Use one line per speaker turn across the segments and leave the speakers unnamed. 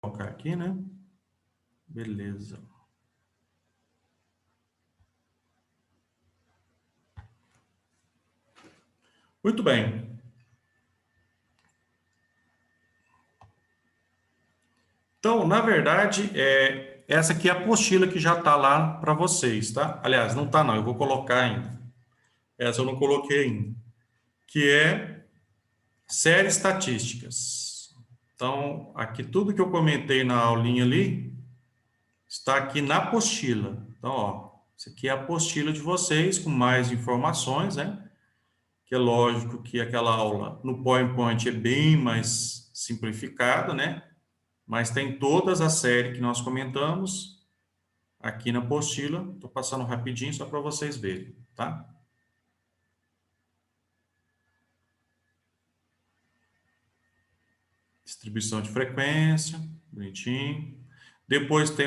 colocar aqui, né? Beleza. Muito bem. Então, na verdade, essa aqui é a apostila que já está lá para vocês, tá? Aliás, não está não, eu vou colocar ainda. Essa eu não coloquei ainda. Que é série estatísticas. Então, aqui tudo que eu comentei na aulinha ali está aqui na apostila. Então, ó, isso aqui é a apostila de vocês com mais informações, né? Que é lógico que aquela aula no PowerPoint é bem mais simplificada, né? Mas tem todas as séries que nós comentamos aqui na apostila. Estou passando rapidinho só para vocês verem, tá? Distribuição de frequência, bonitinho. Depois tem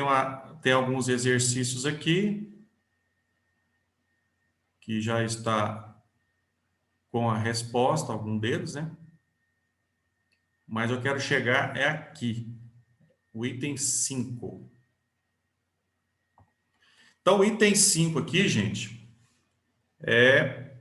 alguns exercícios aqui, que já está com a resposta, algum deles, né? Mas eu quero chegar aqui, o item 5. Então, o item 5 aqui, gente, é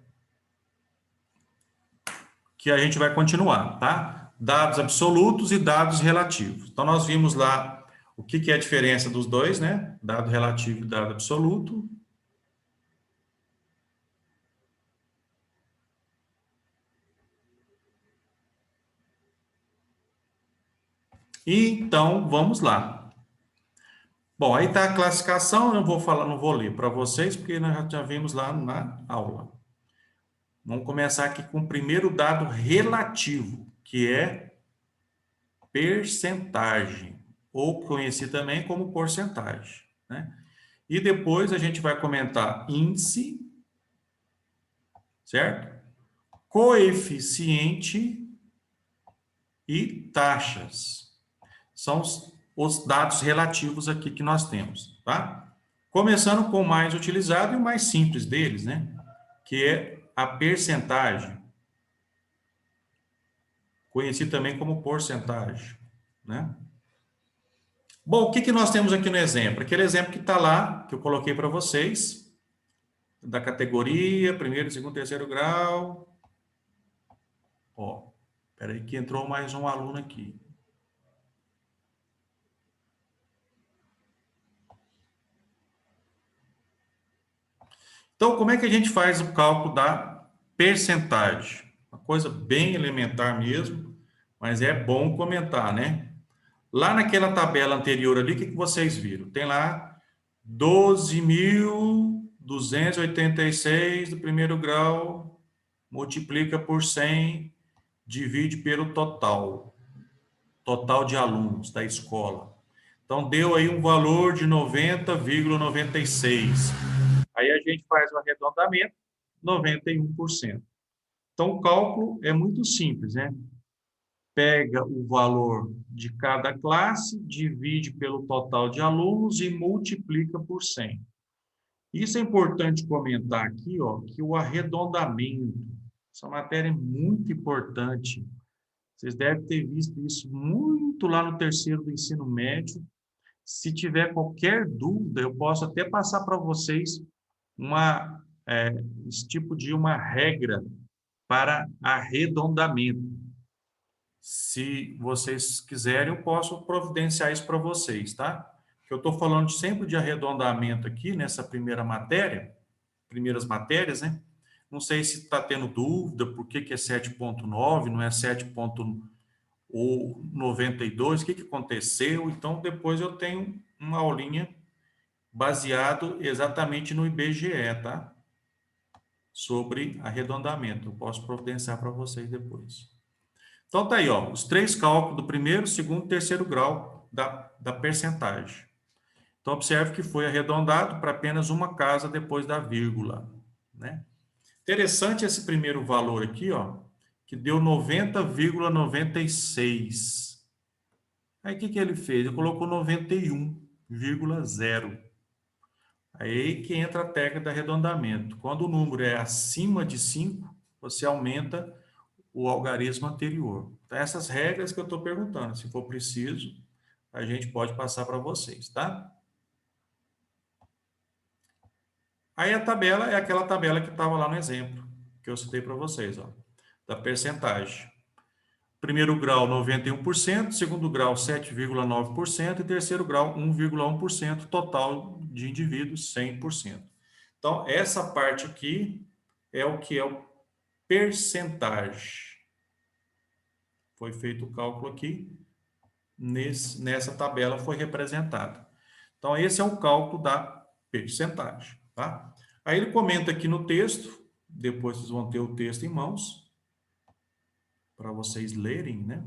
que a gente vai continuar, tá? Dados absolutos e dados relativos. Então, nós vimos lá o que é a diferença dos dois, né? Dado relativo e dado absoluto. E então, vamos lá. Bom, aí está a classificação, eu vou falar, não vou ler para vocês, porque nós já vimos lá na aula. Vamos começar aqui com o primeiro dado relativo, que é percentagem, ou conhecido também como porcentagem, né? E depois a gente vai comentar índice, certo? Coeficiente e taxas. São os dados relativos aqui que nós temos, tá? Começando com o mais utilizado e o mais simples deles, né? Que é a percentagem, conhecido também como porcentagem, né? Bom, o que nós temos aqui no exemplo? Aquele exemplo que está lá, que eu coloquei para vocês, da categoria, primeiro, segundo, terceiro grau. Ó, espera aí que entrou mais um aluno aqui. Então, como é que a gente faz o cálculo da percentagem? Uma coisa bem elementar mesmo, mas é bom comentar, né? Lá naquela tabela anterior ali, o que vocês viram? Tem lá 12.286 do primeiro grau, multiplica por 100, divide pelo total de alunos da escola. Então, deu aí um valor de 90,96. Aí a gente faz o arredondamento, 91%. Então, o cálculo é muito simples, né? Pega o valor de cada classe, divide pelo total de alunos e multiplica por 100. Isso é importante comentar aqui, ó, que o arredondamento, essa matéria é muito importante. Vocês devem ter visto isso muito lá no terceiro do ensino médio. Se tiver qualquer dúvida, eu posso até passar para vocês esse tipo de uma regra para arredondamento. Se vocês quiserem, eu posso providenciar isso para vocês, tá? Eu estou falando sempre de arredondamento aqui, nessa primeira matéria, primeiras matérias, né? Não sei se está tendo dúvida, por que é 7,9, não é 7,92, o que aconteceu? Então, depois eu tenho uma aulinha baseado exatamente no IBGE, tá? Sobre arredondamento. Eu posso providenciar para vocês depois. Então, tá aí, ó, os três cálculos do primeiro, segundo e terceiro grau da percentagem. Então, observe que foi arredondado para apenas uma casa depois da vírgula, né? Interessante esse primeiro valor aqui, ó, que deu 90,96. Aí, o que ele fez? Ele colocou 91,0. Aí que entra a técnica de arredondamento. Quando o número é acima de 5, você aumenta o algarismo anterior. Então, essas regras que eu estou perguntando, se for preciso, a gente pode passar para vocês, tá? Aí a tabela é aquela tabela que estava lá no exemplo, que eu citei para vocês, ó, da percentagem. Primeiro grau, 91%, segundo grau, 7,9% e terceiro grau, 1,1%, total de indivíduos, 100%. Então, essa parte aqui é o que é o percentagem. Foi feito o cálculo aqui, nessa tabela foi representada. Então, esse é o cálculo da percentagem, tá? Aí ele comenta aqui no texto, depois vocês vão ter o texto em mãos, para vocês lerem, né?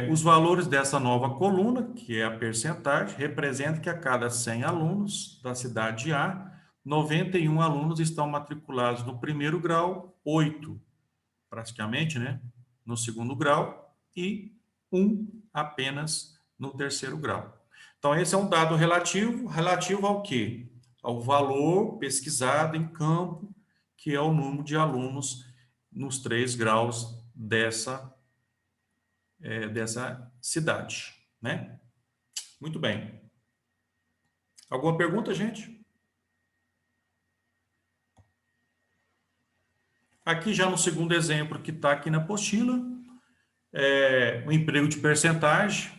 Os valores dessa nova coluna, que é a percentagem, representa que a cada 100 alunos da cidade A, 91 alunos estão matriculados no primeiro grau, 8 praticamente, né, no segundo grau e 1 apenas no terceiro grau. Então, esse é um dado relativo ao quê? Ao valor pesquisado em campo, que é o número de alunos nos 3 graus dessa cidade, né? Muito bem. Alguma pergunta, gente? Aqui já no segundo exemplo que está aqui na apostila, o emprego de percentagem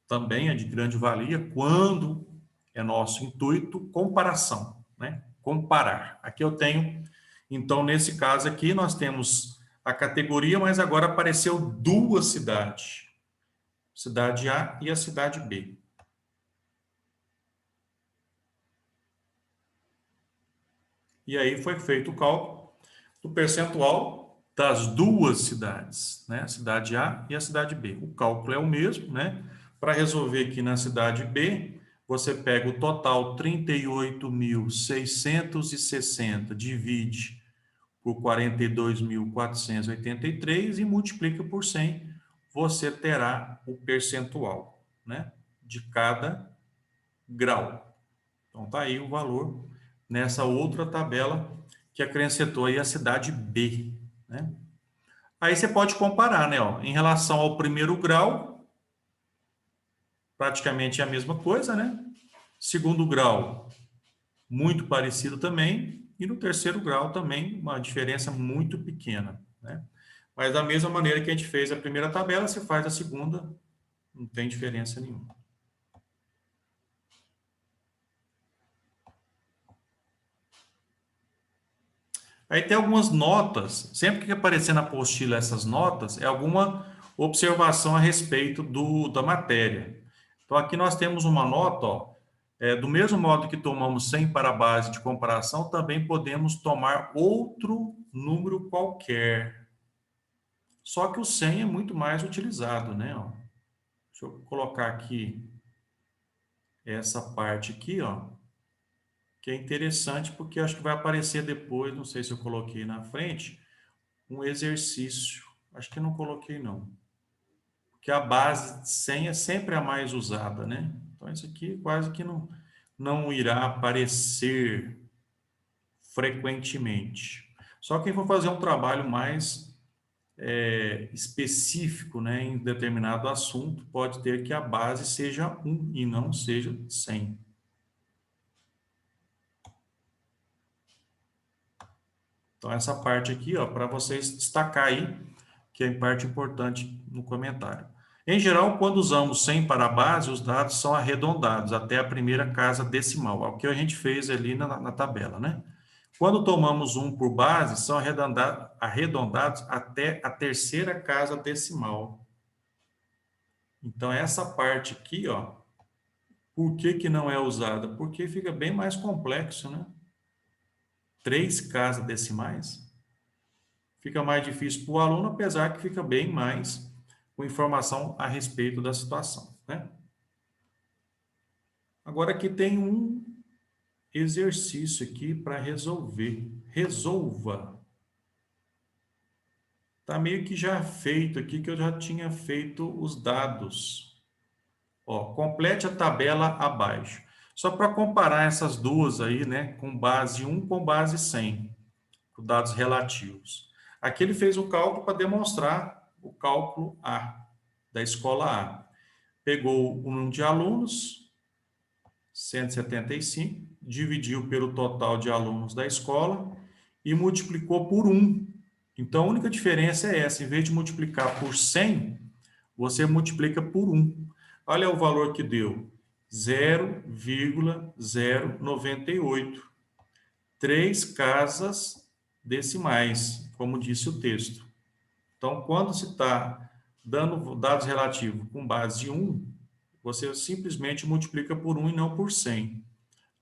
também é de grande valia quando é nosso intuito comparação, né? Comparar. Aqui eu tenho, então nesse caso aqui nós temos a categoria, mas agora apareceu 2 cidades, cidade A e a cidade B. E aí foi feito o cálculo do percentual das 2 cidades, né? A cidade A e a cidade B. O cálculo é o mesmo, né? Para resolver aqui na cidade B, você pega o total 38.660, divide por 42.483 e multiplica por 100, você terá o percentual, né? De cada grau. Então tá aí o valor nessa outra tabela que acrescentou aí a cidade B, né? Aí você pode comparar, né? Ó, em relação ao primeiro grau, praticamente é a mesma coisa, né? Segundo grau, muito parecido também. E no terceiro grau também, uma diferença muito pequena, né? Mas da mesma maneira que a gente fez a primeira tabela, se faz a segunda, não tem diferença nenhuma. Aí tem algumas notas, sempre que aparecer na apostila essas notas, é alguma observação a respeito da matéria. Então aqui nós temos uma nota, ó, do mesmo modo que tomamos 100 para a base de comparação, também podemos tomar outro número qualquer. Só que o 100 é muito mais utilizado, né? Ó. Deixa eu colocar aqui essa parte aqui, ó, que é interessante porque acho que vai aparecer depois, não sei se eu coloquei na frente, um exercício. Acho que não coloquei, não. Porque a base de 100 é sempre a mais usada, né? Então, isso aqui quase que não irá aparecer frequentemente. Só quem for fazer um trabalho mais específico, né, em determinado assunto, pode ter que a base seja 1 e não seja 100. Então, essa parte aqui, ó, para vocês destacar aí, que é parte importante no comentário. Em geral, quando usamos 100 para a base, os dados são arredondados até a primeira casa decimal, é o que a gente fez ali na tabela, né? Quando tomamos 1 por base, são arredondados até a terceira casa decimal. Então, essa parte aqui, ó, por que não é usada? Porque fica bem mais complexo, né? 3 casas decimais. Fica mais difícil para o aluno, apesar que fica bem mais com informação a respeito da situação, né? Agora aqui tem um exercício aqui para resolver. Resolva. Está meio que já feito aqui, que eu já tinha feito os dados. Ó, complete a tabela abaixo. Só para comparar essas duas aí, né, com base 1 com base 100, os dados relativos. Aqui ele fez o cálculo para demonstrar o cálculo A. da escola A. Pegou o número de alunos, 175, dividiu pelo total de alunos da escola e multiplicou por 1. Então, a única diferença é essa. Em vez de multiplicar por 100, você multiplica por 1. Olha o valor que deu. 0,098. 3 casas decimais, como disse o texto. Então, quando se está dando dados relativos com base de 1, você simplesmente multiplica por 1 e não por 100.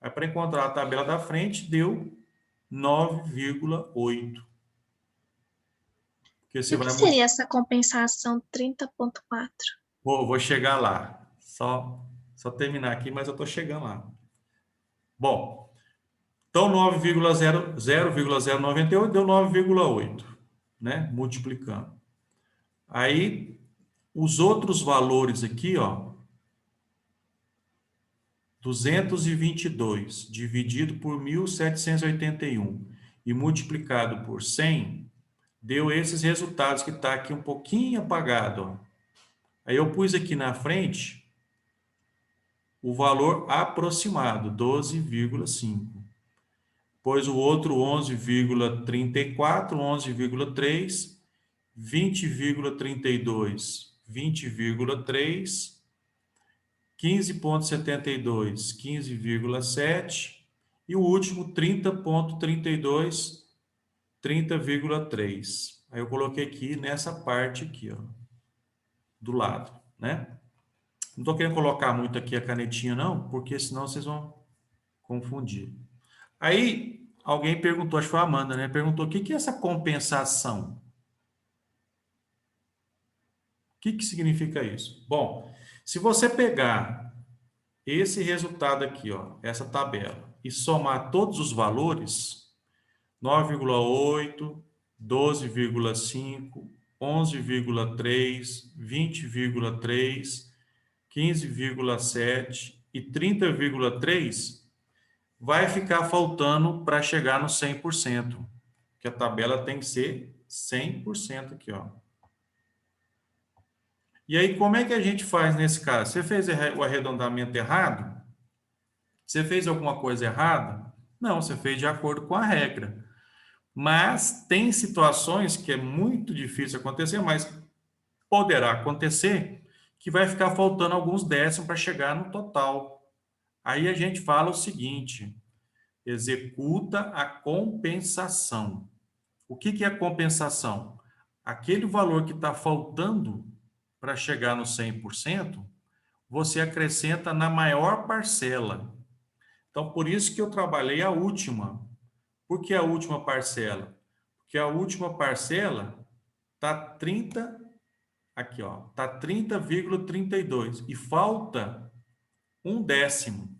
Aí, para encontrar a tabela da frente, deu 9,8. Porque
E
você
o que
vai
seria
multiplicar.
essa compensação 30,4?
Vou chegar lá. Só terminar aqui, mas eu estou chegando lá. Bom, então 0,098 deu 9,8, né? Multiplicando. Aí, os outros valores aqui, ó, 222 dividido por 1.781 e multiplicado por 100, deu esses resultados que está aqui um pouquinho apagado, ó. Aí eu pus aqui na frente o valor aproximado, 12,5. Pois o outro 11,34, 11,3, 20,32, 20,3, 15,72, 15,7 e o último 30,32, 30,3. Aí eu coloquei aqui nessa parte aqui, ó, do lado, né? Não estou querendo colocar muito aqui a canetinha não, porque senão vocês vão confundir. Aí alguém perguntou, acho que foi a Amanda, né? Perguntou o que que é essa compensação? O que que significa isso? Bom, se você pegar esse resultado aqui, ó, essa tabela, e somar todos os valores, 9,8, 12,5, 11,3, 20,3, 15,7 e 30,3, vai ficar faltando para chegar no 100%, que a tabela tem que ser 100% aqui, ó. E aí, como é que a gente faz nesse caso? Você fez o arredondamento errado? Você fez alguma coisa errada? Não, você fez de acordo com a regra. Mas tem situações que é muito difícil acontecer, mas poderá acontecer que vai ficar faltando alguns décimos para chegar no total. Aí a gente fala o seguinte: executa a compensação. O que que é compensação? Aquele valor que está faltando para chegar no 100%, você acrescenta na maior parcela. Então, por isso que eu trabalhei a última. Por que a última parcela? Porque a última parcela está 30, aqui ó, está 30,32 e falta um décimo.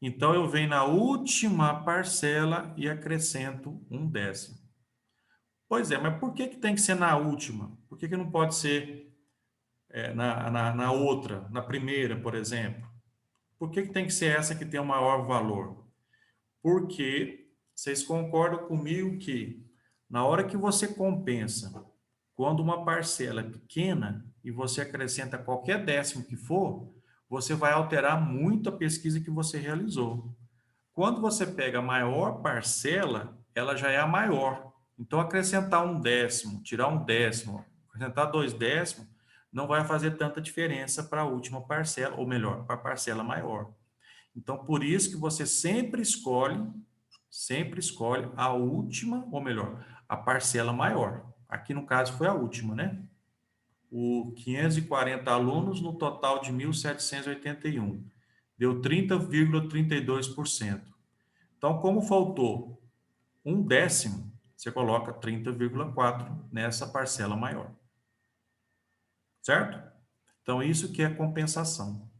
Então, eu venho na última parcela e acrescento um décimo. Pois é, mas por que que tem que ser na última? Por que que não pode ser na outra, na primeira, por exemplo? Por que que tem que ser essa que tem o maior valor? Porque vocês concordam comigo que na hora que você compensa, quando uma parcela é pequena e você acrescenta qualquer décimo que for, você vai alterar muito a pesquisa que você realizou. Quando você pega a maior parcela, ela já é a maior. Então, acrescentar um décimo, tirar um décimo, acrescentar 2 décimos, não vai fazer tanta diferença para a última parcela, ou melhor, para a parcela maior. Então, por isso que você sempre escolhe a última, ou melhor, a parcela maior. Aqui no caso foi a última, né? O 540 alunos no total de 1.781. Deu 30,32%. Então, como faltou um décimo, você coloca 30,4 nessa parcela maior. Certo? Então, isso que é compensação.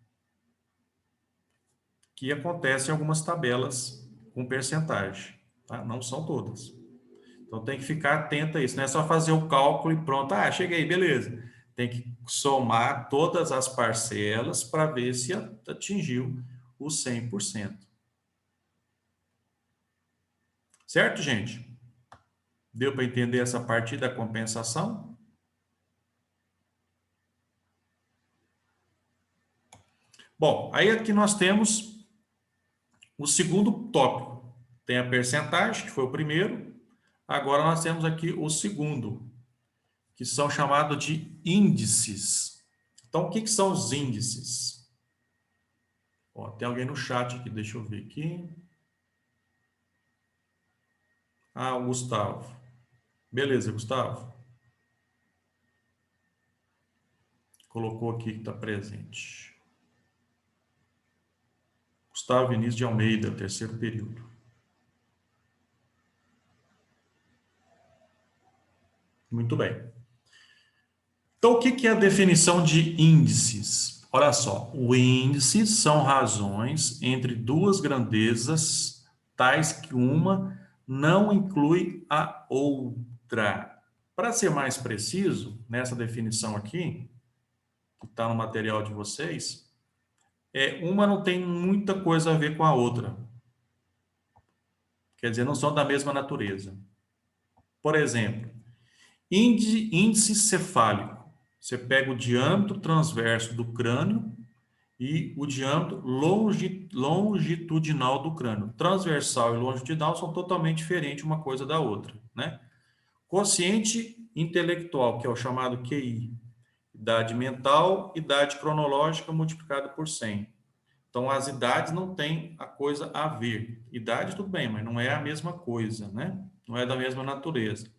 Que acontece em algumas tabelas com percentagem, tá? Não são todas. Então tem que ficar atento a isso, não é só fazer o cálculo e pronto, cheguei, beleza. Tem que somar todas as parcelas para ver se atingiu o 100%. Certo, gente? Deu para entender essa parte da compensação? Bom, aí aqui nós temos o segundo tópico. Tem a percentagem, que foi o primeiro. Agora nós temos aqui o segundo, que são chamados de índices. Então, o que são os índices? Ó, tem alguém no chat aqui, deixa eu ver aqui. Ah, o Gustavo. Beleza, Gustavo. Colocou aqui que está presente. Gustavo Vinícius de Almeida, terceiro período. Muito bem. Então, o que é a definição de índices? Olha só, o índice são razões entre duas grandezas, tais que uma não inclui a outra. Para ser mais preciso, nessa definição aqui, que está no material de vocês, uma não tem muita coisa a ver com a outra. Quer dizer, não são da mesma natureza. Por exemplo, índice cefálico. Você pega o diâmetro transverso do crânio e o diâmetro longitudinal do crânio. Transversal e longitudinal são totalmente diferentes uma coisa da outra, né? Quociente intelectual, que é o chamado QI, idade mental, idade cronológica multiplicada por 100. Então, as idades não têm a coisa a ver. Idade, tudo bem, mas não é a mesma coisa, né? Não é da mesma natureza.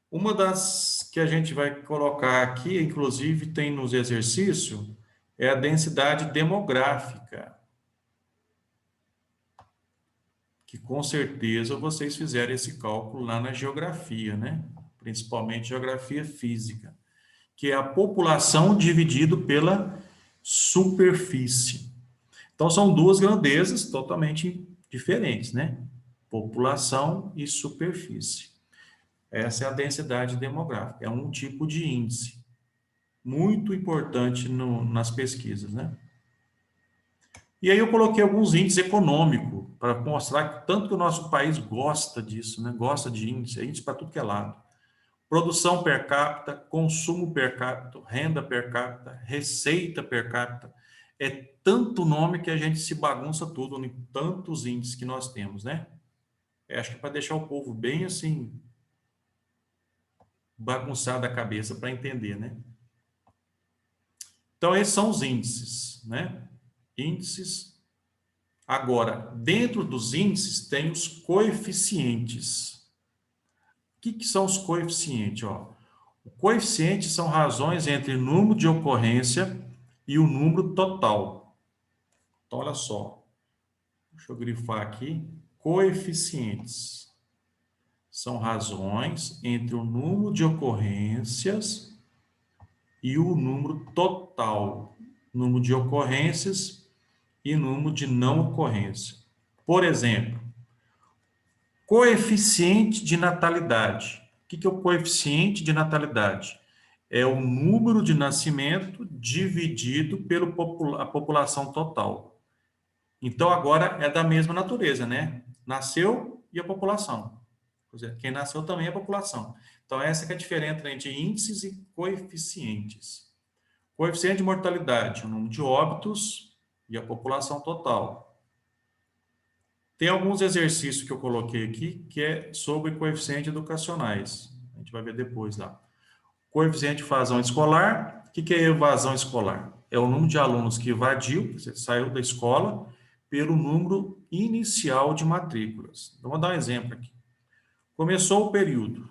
Uma das que a gente vai colocar aqui, inclusive tem nos exercícios, é a densidade demográfica, que com certeza vocês fizeram esse cálculo lá na geografia, né? Principalmente geografia física, que é a população dividido pela superfície. Então, são duas grandezas totalmente diferentes, né? População e superfície. Essa é a densidade demográfica, é um tipo de índice muito importante nas pesquisas, né? E aí eu coloquei alguns índices econômicos para mostrar que tanto que o nosso país gosta disso, né? Gosta de índice, é índice para tudo que é lado. Produção per capita, consumo per capita, renda per capita, receita per capita. É tanto nome que a gente se bagunça tudo em tantos índices que nós temos, né? Acho que para deixar o povo bem assim bagunçado a cabeça para entender, né? Então, esses são os índices, né? Índices. Agora, dentro dos índices, tem os coeficientes. O que são os coeficientes? Ó, o coeficiente são razões entre o número de ocorrência e o número total. Então, olha só. Deixa eu grifar aqui. Coeficientes são razões entre o número de ocorrências e o número total. Número de ocorrências e número de não ocorrência. Por exemplo, coeficiente de natalidade. O que é o coeficiente de natalidade? É o número de nascimento dividido pela população total. Então, agora é da mesma natureza, né? Nasceu e a população. Quer dizer, quem nasceu também é a população. Então, essa que é a diferença entre índices e coeficientes. Coeficiente de mortalidade, o número de óbitos e a população total. Tem alguns exercícios que eu coloquei aqui, que é sobre coeficientes educacionais. A gente vai ver depois lá. Coeficiente de evasão escolar. O que é evasão escolar? É o número de alunos que evadiu, que saiu da escola, pelo número inicial de matrículas. Então, vou dar um exemplo aqui. Começou o período.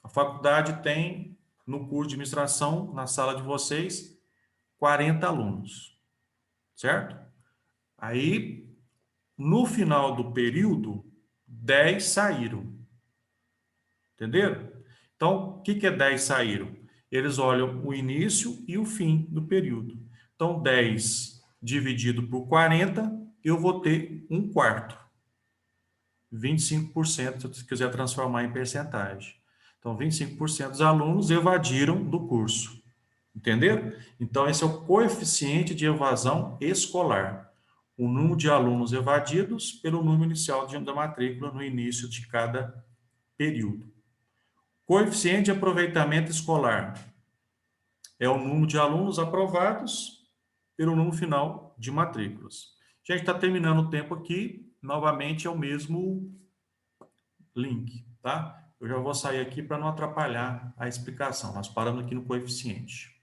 A faculdade tem, no curso de administração, na sala de vocês, 40 alunos. Certo? Aí, no final do período, 10 saíram. Entenderam? Então, o que é 10 saíram? Eles olham o início e o fim do período. Então, 10 dividido por 40, eu vou ter 1/4. 25%, se eu quiser transformar em percentagem. Então, 25% dos alunos evadiram do curso. Entenderam? Então, esse é o coeficiente de evasão escolar. O número de alunos evadidos pelo número inicial da matrícula no início de cada período. Coeficiente de aproveitamento escolar é o número de alunos aprovados pelo número final de matrículas. Gente, está terminando o tempo aqui. Novamente é o mesmo link, tá? Eu já vou sair aqui para não atrapalhar a explicação. Nós paramos aqui no coeficiente.